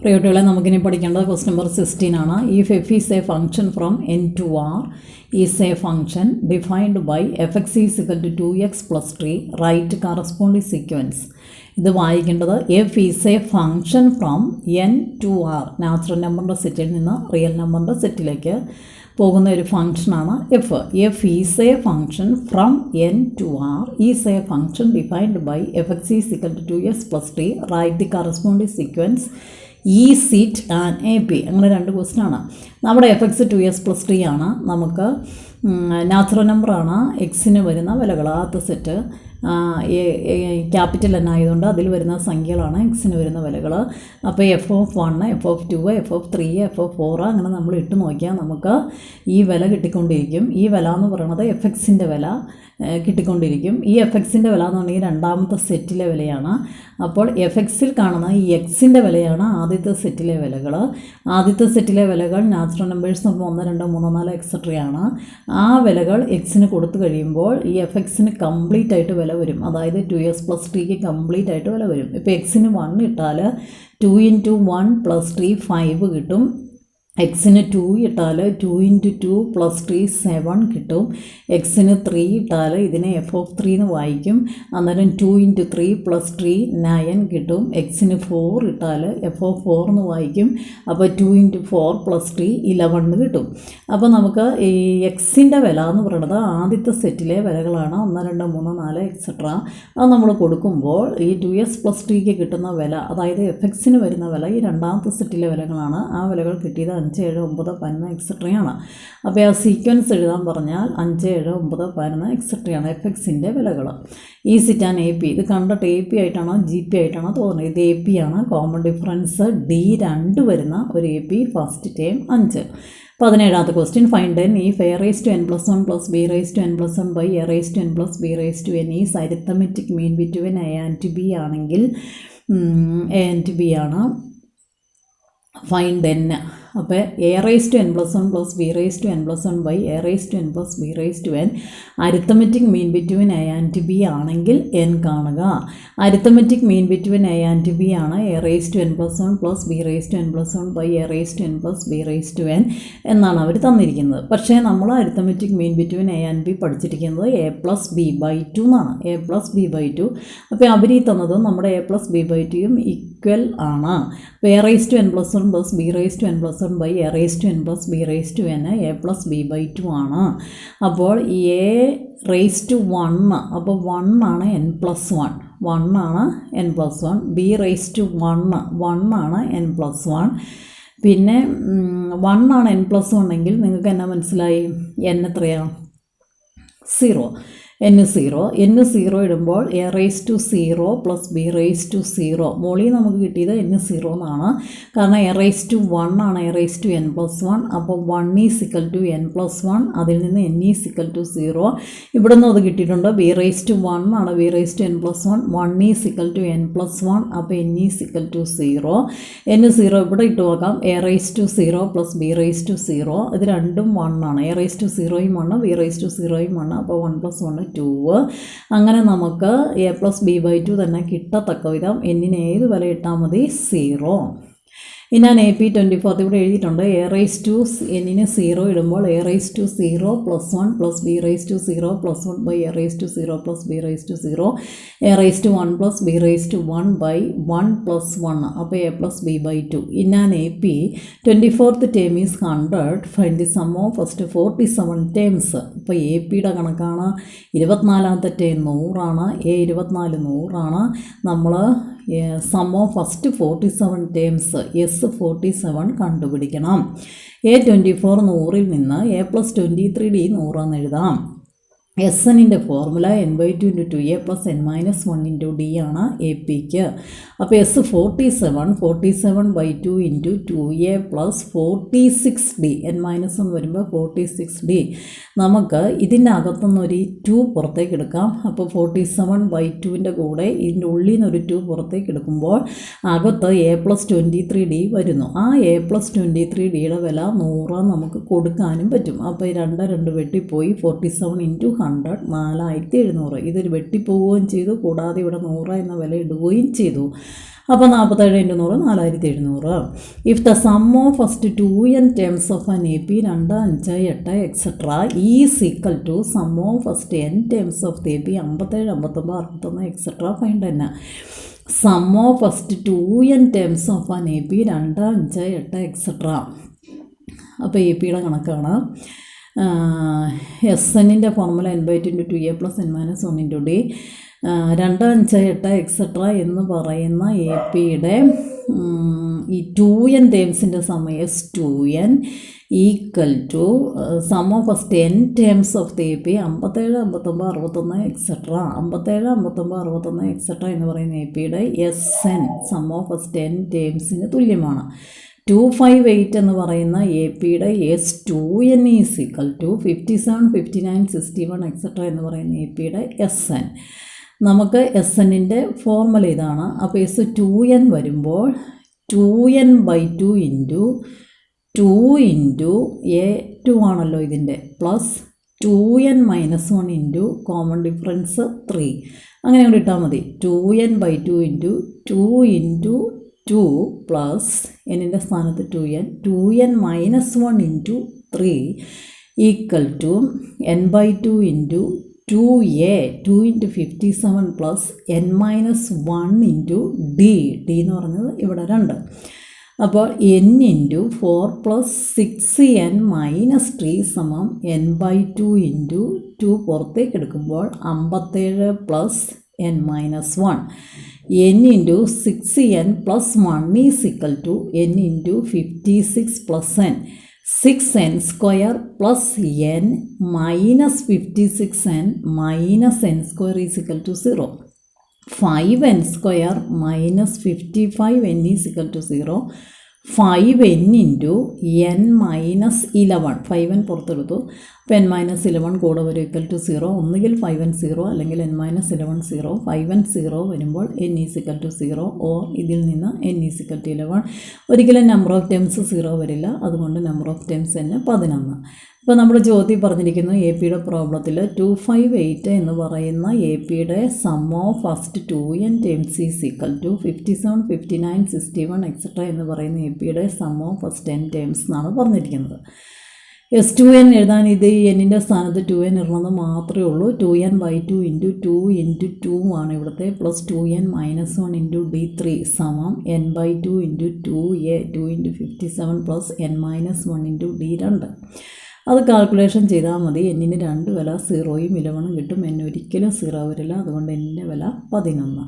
പ്രിയകുട്ടികളെ നമുക്കിനി പഠിക്കേണ്ടത് question number 16 ആണ്. If f is a function from N to R is a function defined by f x is equal to 2x plus 3 right corresponding sequence. ഇത് വായിക്കേണ്ടത് f is a function from N to R, natural നമ്പറിൻ്റെ സെറ്റിൽ നിന്ന് real നമ്പറിൻ്റെ സെറ്റിലേക്ക് പോകുന്ന ഒരു ഫംഗ്ഷനാണ് f. F is a function from N to R is a function defined by f x is equal to 2x plus 3 right the corresponding sequence is it and A P. അങ്ങനെ രണ്ട് ക്വസ്റ്റ്യനാണ്. നമ്മുടെ F X 2x plus 3 ആണ്. നമുക്ക് natural നമ്പറാണ് എക്സിന് വരുന്ന വിലകൾ. ആദ്യത്തെ സെറ്റ് ക്യാപിറ്റൽ എൻ ആയതുകൊണ്ട് അതിൽ വരുന്ന സംഖ്യകളാണ് എക്സിന് വരുന്ന വിലകൾ. അപ്പോൾ F of 1, F of 2, F of 3, F of 4 അങ്ങനെ നമ്മൾ ഇട്ട് നോക്കിയാൽ നമുക്ക് ഈ വില കിട്ടിക്കൊണ്ടിരിക്കും. ഈ വില എന്ന് പറയുന്നത് എഫ് എക്സിൻ്റെ വില കിട്ടിക്കൊണ്ടിരിക്കും. ഈ എഫ് എക്സിൻ്റെ വില എന്ന് പറഞ്ഞാൽ രണ്ടാമത്തെ സെറ്റിലെ വിലയാണ്. അപ്പോൾ എഫ് എക്സിൽ കാണുന്ന ഈ എക്സിൻ്റെ വിലയാണ് ആദ്യത്തെ സെറ്റിലെ വിലകൾ. ആദ്യത്തെ സെറ്റിലെ വിലകൾ നാച്ചുറൽ നമ്പേഴ്സ് നമ്മൾ 1, 2, 3, 4 എക്സെട്രയാണ്. ആ വിലകൾ എക്സിന് കൊടുത്തു കഴിയുമ്പോൾ ഈ എഫ് എക്സിന് കംപ്ലീറ്റ് ആയിട്ട് വില വരും. അതായത് 2x പ്ലസ് 3ക്ക് കംപ്ലീറ്റ് ആയിട്ട് വില വരും. ഇപ്പോൾ എക്സിന് 1 ഇട്ടാൽ 2 × 1 പ്ലസ് 3 5 കിട്ടും. എക്സിന് 2 ഇട്ടാൽ 2 × 2 പ്ലസ് 3 7 കിട്ടും. എക്സിന് 3 ഇട്ടാൽ ഇതിനെ എഫ് ഓഫ് 3 എന്ന് വായിക്കും. അന്നേരം 2 × 3 പ്ലസ് 3 9 കിട്ടും. എക്സിന് 4 ഇട്ടാൽ എഫ് ഓഫ് 4 എന്ന് വായിക്കും. അപ്പോൾ 2 × 4 പ്ലസ് 3 11 കിട്ടും. അപ്പോൾ നമുക്ക് ഈ എക്സിൻ്റെ വില എന്ന് പറയുന്നത് ആദ്യത്തെ സെറ്റിലെ വിലകളാണ്. 1, 2, 3, 4 എക്സെട്ര. അത് നമ്മൾ കൊടുക്കുമ്പോൾ ഈ 2x പ്ലസ് 3ക്ക് കിട്ടുന്ന വില, അതായത് എഫ് എക്സിന് വരുന്ന വില ഈ രണ്ടാമത്തെ സെറ്റിലെ വിലകളാണ്. ആ വിലകൾ കിട്ടിയത് 5, 7, 9, 11 എക്സെട്രയാണ്. അപ്പോൾ ആ സീക്വൻസ് എഴുതാൻ പറഞ്ഞാൽ 5, 7, 9, 11 എക്സെട്രയാണ് എഫ് എക്സിൻ്റെ വിലകൾ. ഈ സിറ്റ് ആൻഡ് എ പി. ഇത് കണ്ടിട്ട് എ പി ആയിട്ടാണോ ജി പി ആയിട്ടാണോ തോന്നുന്നത്? ഇത് എ പി ആണ്. കോമൺ ഡിഫറൻസ് ഡി 2 വരുന്ന ഒരു എ പി. First term 5. 17ാമത്തെ question. Find then if a raise to n plus 1 plus B raise to n plus 1 by A raise to n plus B raise to n is arithmetic mean between a and b ആണെങ്കിൽ a and b ആണ്. Find n. അപ്പോൾ a raise to n plus 1 plus B raise to n plus 1 by A raise to n plus B raise to n arithmetic mean between a and b ആണെങ്കിൽ n കാണുക. Arithmetic mean between a and b ആണ് A raise to n plus 1 plus B raise to n plus 1 by A raise to n plus B raise to n എന്നാണ് അവർ തന്നിരിക്കുന്നത്. പക്ഷേ നമ്മൾ arithmetic mean between a and b പഠിച്ചിരിക്കുന്നത് a plus B by 2 എന്നാണ്. A plus B by 2. അപ്പോൾ അവർ ഈ തന്നതും നമ്മുടെ എ പ്ലസ് ബി ബൈ 2യും ഈക്വൽ ആണ്. അപ്പോൾ a raise to n plus 1 plus B raise to n plus 1 by A raise to n plus B raise to n a plus B by 2 ആണ്. അപ്പോൾ എ റേസ് ടു 1, അപ്പോൾ 1 ആണ് n plus 1, 1 ആണ് n plus 1. B raise to 1, 1 ആണ് n plus 1. പിന്നെ 1 ആണ് n plus 1 എങ്കിൽ നിങ്ങൾക്ക് എന്നാ മനസ്സിലായി? n എത്രയാണ്? 0. n 0 ഇടുമ്പോൾ A raise to 0 plus B raise to 0. മോളിൽ നമുക്ക് കിട്ടിയത് n 0 എന്നാണ്. കാരണം എ റേസ് ടു 1 ആണ് A raise to n plus 1. അപ്പോൾ 1 is equal to n plus 1. അതിൽ നിന്ന് n ഈസ് ഇക്വൽ ടു 0. ഇവിടെ നിന്ന് അത് കിട്ടിയിട്ടുണ്ട്. ബി റേസ് ടു 1 ആണ് b raise to n plus 1. 1 is equal to n plus 1. അപ്പോൾ n is equal to 0. n 0 ഇവിടെ ഇട്ട് നോക്കാം. A raise to 0 plus B raise to 0. ഇത് രണ്ടും 1 ആണ്. എ റേസ് ടു 0യും 1, ബി റേസ് ടു 0യും 1. അപ്പോൾ 1 പ്ലസ് 1 2. അങ്ങനെ നമുക്ക് എ പ്ലസ് ബി ബൈ 2 തന്നെ കിട്ടത്തക്ക വിധം എന്നിന് ഏത് വില ഇട്ടാൽ മതി? 0. ഇനി ഞാൻ എ പി 24 ഇവിടെ എഴുതിയിട്ടുണ്ട്. എ റേസ് ടു എന്നിന് 0 ഇടുമ്പോൾ A raise to 0 plus 1 plus B raise to 0 plus 1 by A raise to 0 plus B raise to 0 A raise to 1 plus B raise to 1 by 1 plus 1. അപ്പോൾ A plus B by 2. ഇനി ഞാൻ A P 24th term is 100. Find the sum of first 47 terms. ഇപ്പോൾ A പിയുടെ കണക്കാണ്. 24ാമത്തെ term 100 ആണ്. A 24 100 ആണ്. നമ്മൾ sum of first 47 terms is 47 കണ്ടുപിടിക്കണം. എ 24 100ൽ നിന്ന് എ പ്ലസ് 23d 100 എന്ന് എഴുതാം. എസ് എന്നിൻ്റെ formula n/2 × 2a plus n minus 1 × d ആണ് എ പിക്ക്. അപ്പോൾ S 47/2 × 2a plus 46d n minus 1 വരുമ്പോൾ 46d. നമുക്ക് ഇതിൻ്റെ അകത്തുനിന്നൊരു 2 പുറത്തേക്ക് എടുക്കാം. അപ്പോൾ 47/2ൻ്റെ കൂടെ ഇതിൻ്റെ ഉള്ളിൽ നിന്നൊരു 2 പുറത്തേക്ക് എടുക്കുമ്പോൾ അകത്ത് എ പ്ലസ് 23d വരുന്നു. ആ എ പ്ലസ് 23dയുടെ വില 100 നമുക്ക് കൊടുക്കാനും പറ്റും. അപ്പോൾ 2 വെട്ടിപ്പോയി 47 × 100 4700. ഇതൊരു വെട്ടിപ്പോവുകയും ചെയ്തു, കൂടാതെ ഇവിടെ 100 എന്ന വില ഇടുകയും ചെയ്തു. അപ്പോൾ 47 × 100 4700. If the sum of first 2n terms of an AP 2, 5, 8 etcetera is equal to sum of first n terms of the AP 57, 59, 61 etcetera find n. Sum of first 2n terms of an AP 2, 5, 8 etcetera. അപ്പോൾ APയുടെ കണക്കാണ്. SNൻ്റെ formula n/2 × 2a + n - 1 × d. 2, 5, 8 etcetera എന്ന് പറയുന്ന APയുടെ ഈ 2n ടേംസിൻ്റെ sum S2n equal to sum of first n terms of the AP 57, 59, 61 etcetera. 57, 59, 61 etcetera എന്ന് പറയുന്ന APയുടെ SN sum of first n ടേംസിന് തുല്യമാണ്. 258 എന്ന് പറയുന്ന APയുടെ S2n is equal to 57, 59, 61 etcetera എന്ന് പറയുന്ന APയുടെ SN. നമുക്ക് SNൻ്റെ ഫോർമുല ഇതാണ്. അപ്പോൾ S2n വരുമ്പോൾ 2n/2 × 2 × A2 ആണല്ലോ ഇതിൻ്റെ, പ്ലസ് 2n - 1 × കോമൺ ഡിഫറൻസ് 3. അങ്ങനെ കൂടി ഇട്ടാൽ മതി. 2n/2 × 2 × 2 പ്ലസ് എന്നിൻ്റെ സ്ഥാനത്ത് 2n 1 × 3 equal to n/2 × 2a 2 × 57 plus n - 1 × d. d എന്ന് പറഞ്ഞത് ഇവിടെ 2. അപ്പോൾ n × 4 + 6n - 3 സമം n/2 × 2 പുറത്തേക്ക് എടുക്കുമ്പോൾ 57 plus n - 1. n × 6n + 1 is equal to n × 56 + n. 6n² plus n minus 56n minus n² is equal to 0. 5n² minus 55n is equal to 0. 5n × n minus 11. 5n പുറത്തെടുത്തു. അപ്പോൾ n minus 11 കൂടെ വരും equal to 0. ഒന്നുകിൽ 5n 0 അല്ലെങ്കിൽ n minus 11 0. 5n 0 വരുമ്പോൾ n is equal to 0 or ഇതിൽ നിന്ന് n is equal to 11. ഒരിക്കലും നമ്പർ ഓഫ് ടേംസ് 0 വരില്ല, അതുകൊണ്ട് നമ്പർ ഓഫ് ടേംസ് തന്നെ 11. ഇപ്പോൾ നമ്മുടെ ചോദ്യം പറഞ്ഞിരിക്കുന്നു APയുടെ പ്രോബ്ലത്തിൽ 258 എന്ന് പറയുന്ന APയുടെ sum of first 2n terms is equal to 57, 59, 61 etcetera എന്ന് പറയുന്ന APയുടെ sum of first n terms എന്നാണ് പറഞ്ഞിരിക്കുന്നത്. S2n എഴുതാൻ ഇത് എന്നിൻ്റെ സ്ഥാനത്ത് 2n ഇടണമെന്ന് മാത്രമേ ഉള്ളൂ. 2n/2 × 2 × 2 ആണ് ഇവിടുത്തെ, പ്ലസ് 2n - 1 × d3 സമം n/2 × 2a 2 × 57 plus n - 1 × d2. അത് കാൽക്കുലേഷൻ ചെയ്താൽ മതി. എന്നിന് 2 വില 0ഉം 11ഉം കിട്ടും. n ഒരിക്കലും 0 വരില്ല, അതുകൊണ്ട് എന്നിൻ്റെ വില 11.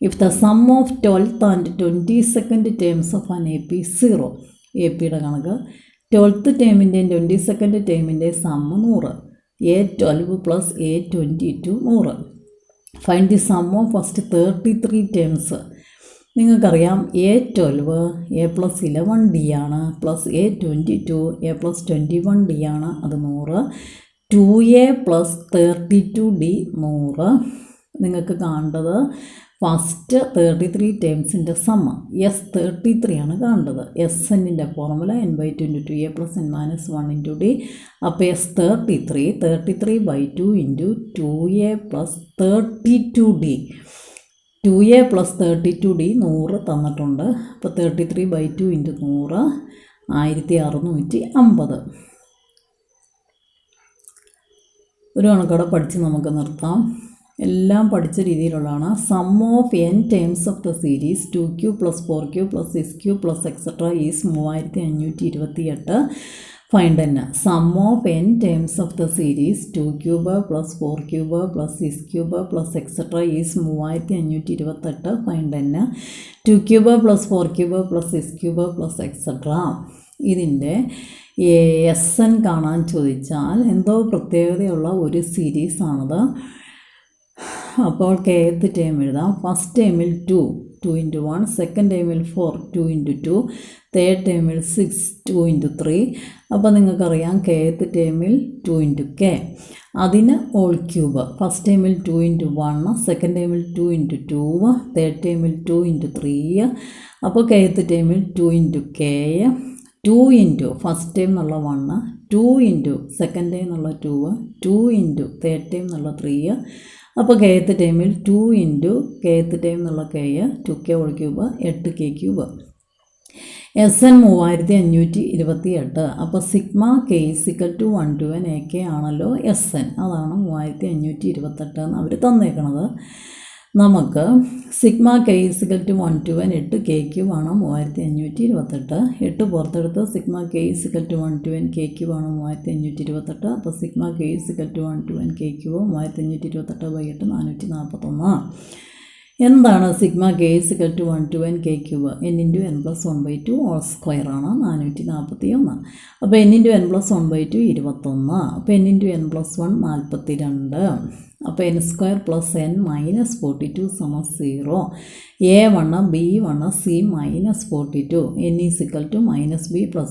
If the sum of 12th and 22nd terms of an AP 0. APയുടെ കണക്ക് 12th ടേമിൻ്റെയും 22nd ടേമിൻ്റെയും sum 100. A12 plus A22 100. Find the sum of first 33 terms. നിങ്ങൾക്കറിയാം A12 A + 11d ആണ്, പ്ലസ് A22 A + 21d ആണ്, അത് 100. 2a + 32d 100. നിങ്ങൾക്ക് കാണേണ്ടത് ഫസ്റ്റ് 33 ടേംസിൻ്റെ സം S33 ആണ് കാണേണ്ടത്. SNൻ്റെ formula n/2 × 2a + n - 1 × d. അപ്പോൾ S33 33/2 × 2a + 32d. 2a + 32d 100 തന്നിട്ടുണ്ട്. അപ്പോൾ 33/2 × 100 1650. ഒരു കണക്കോടെ പഠിച്ച് നമുക്ക് നിർത്താം. എല്ലാം പഠിച്ച രീതിയിലുള്ളതാണ്. Sum of n terms of the series 2q + 4q + 6q + etcetera is 3528. Find n. Sum of n terms of the series 2³ + 4³ + 6³ + etcetera is 3528. Find n. 2³ + 4³ + 6³ + etcetera. ഇതിൻ്റെ SN കാണാൻ ചോദിച്ചാൽ എന്തോ പ്രത്യേകതയുള്ള ഒരു സീരീസാണത്. അപ്പോൾ kth ടേം എഴുതാം. ഫസ്റ്റ് ടേമിൽ 2 × 1, സെക്കൻഡ് ടേമിൽ 4 2 × 2, തേർഡ് ടേമിൽ 6 2 × 3. അപ്പോൾ നിങ്ങൾക്കറിയാം kth ടേമിൽ 2 × k. അതിന് ഹോൾ ക്യൂബ്. ഫസ്റ്റ് ടേമിൽ 2 × 1, സെക്കൻഡ് ടേമിൽ 2 × 2, തേർഡ് ടേമിൽ 2 × 3. അപ്പോൾ kth ടേമിൽ 2 × k, 2 ഇൻറ്റു ഫസ്റ്റ് ടൈം എന്നുള്ള 1, 2 ഇൻറ്റു സെക്കൻഡ് ടൈം എന്നുള്ള 2, 2 ഇൻറ്റു തേർഡ് ടൈം എന്നുള്ള 3. അപ്പോൾ kth ടൈമിൽ 2 ഇൻറ്റു kth ടൈം എന്നുള്ള k 2k whole cube 8k cube. SN 3528. അപ്പോൾ sigma k = 1 to n AK ആണല്ലോ SN. അതാണ് 3528 എന്ന് അവർ തന്നേക്കണത്. നമുക്ക് sigma k = 1 to n 8k cube ആണ് 3528. 8 പുറത്തെടുത്ത് sigma k = 1 to n k cube ആണ് 3528. അപ്പോൾ sigma k = 1 to n k cube 3528/8 441. എന്താണ് sigma k = 1 to n k cube? n × n+1/2 whole square ആണ് 441. അപ്പോൾ n × n+1/2 21. അപ്പോൾ n × n+1 42. അപ്പോൾ n² + n - 42 = 0. a1 b1 c - 42. n = -b ±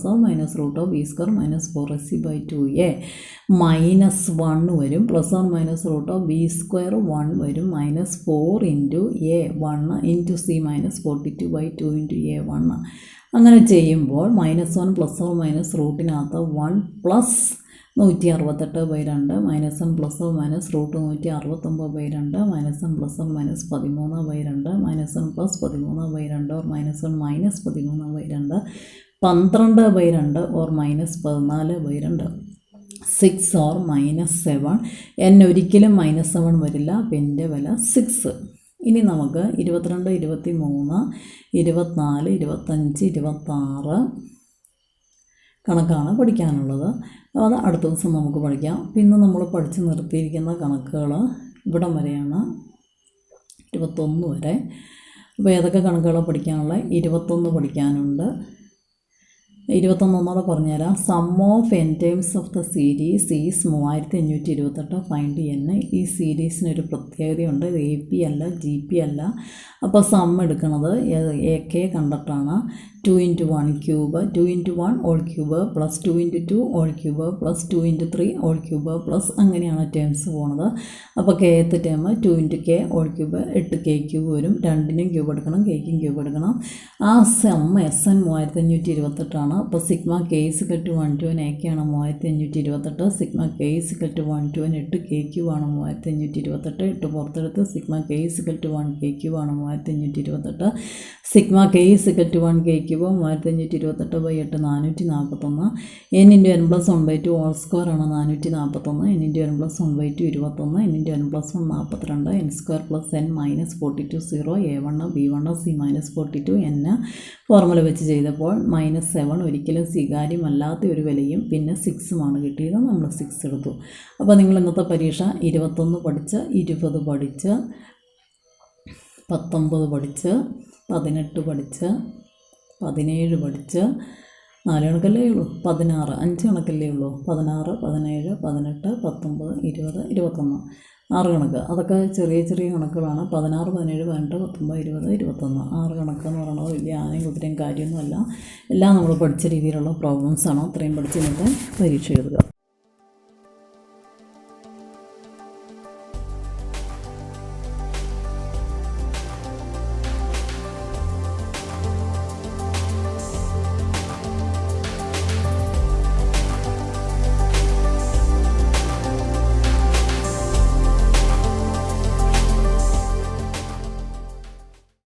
√b² - 4ac/2a. -1 വരും ± √b² 1 വരും -4 × a1 × c - 42/2 × a1. അങ്ങനെ ചെയ്യുമ്പോൾ -1 ± റൂട്ടിനകത്ത് 1 + 168/2 -1 ± √169/2 -1 ± 13/2 -1 + 13/2 or -13/2 12/2 or -14/2 6 or -7. n ഒരിക്കലും -7 വരില്ല. അപ്പം എൻ്റെ വില 6. ഇനി നമുക്ക് 22, 23, 24, 25, 26 കണക്കാണ് പഠിക്കാനുള്ളത്. അത് അടുത്ത ദിവസം നമുക്ക് പഠിക്കാം. പിന്നെ നമ്മൾ പഠിച്ച് നിർത്തിയിരിക്കുന്ന കണക്കുകൾ ഇവിടം വരെയാണ്, 21 വരെ. അപ്പോൾ ഏതൊക്കെ കണക്കുകളാണ് പഠിക്കാനുള്ളത്? 21 പഠിക്കാനുണ്ട്. 21 ഒന്നുകൂടെ പറഞ്ഞുതരാം. Sum of n times of the series is 3528. Find n. ഈ സീരീസിനൊരു പ്രത്യേകതയുണ്ട്. ഇത് AP അല്ല, GP അല്ല. അപ്പോൾ സം എടുക്കുന്നത് AK കണ്ടിട്ടാണ്. 2 × 1 cube, 2 × 1 whole cube plus 2 × 2 whole cube plus 2 × 3 whole cube plus അങ്ങനെയാണ് ടേംസ് പോകുന്നത്. അപ്പോൾ kth term 2 × k whole cube 8k cube വരും. രണ്ടിനും ക്യൂബ് എടുക്കണം, kക്കും ക്യൂബ് എടുക്കണം. ആ സം SN 3528 ആണ്. അപ്പോൾ sigma k = 1 to n AK ആണ് 3528. സിഗ്മ k = 1 to n 8k cube ആണ് 3528. 8 പുറത്തെടുത്ത് സിഗ്മ k = 1k ക്യൂബ് ആണ് 3528. സിഗ്മ k = 1k cube 3528/8 441. n × n+1/2 whole square ആണ് 441. n × n+1/2 21. n × n+1 42. n² + n - 42 0. a1 b1 c - 42. n formula വെച്ച് ചെയ്തപ്പോൾ -7 ഒരിക്കലും സ്വീകാര്യമല്ലാത്ത ഒരു വിലയും പിന്നെ 6ഉമാണ് കിട്ടിയത്. നമ്മൾ 6 എടുത്തു. അപ്പോൾ നിങ്ങൾ ഇന്നത്തെ പരീക്ഷ 21 പഠിച്ച്, 20 പഠിച്ച്, 19 പഠിച്ച്, 18 പഠിച്ച്, 17 പഠിച്ച്, 4 കണക്കല്ലേ ഉള്ളൂ, 16 5 കണക്കല്ലേ ഉള്ളൂ, 16, 17, 18, 19, 20, 21 6 കണക്ക്. അതൊക്കെ ചെറിയ ചെറിയ കണക്കുകളാണ്. 16, 17, 18, 19, 20, 21 6 കണക്കെന്ന് പറയുന്നത് വലിയ ആനയും ഇത്രയും കാര്യമൊന്നുമല്ല. എല്ലാം നമ്മൾ പഠിച്ച രീതിയിലുള്ള പ്രോബ്ലംസാണ്. അത്രയും പഠിച്ച് ഇന്നത്തെ പരീക്ഷ എഴുതുക.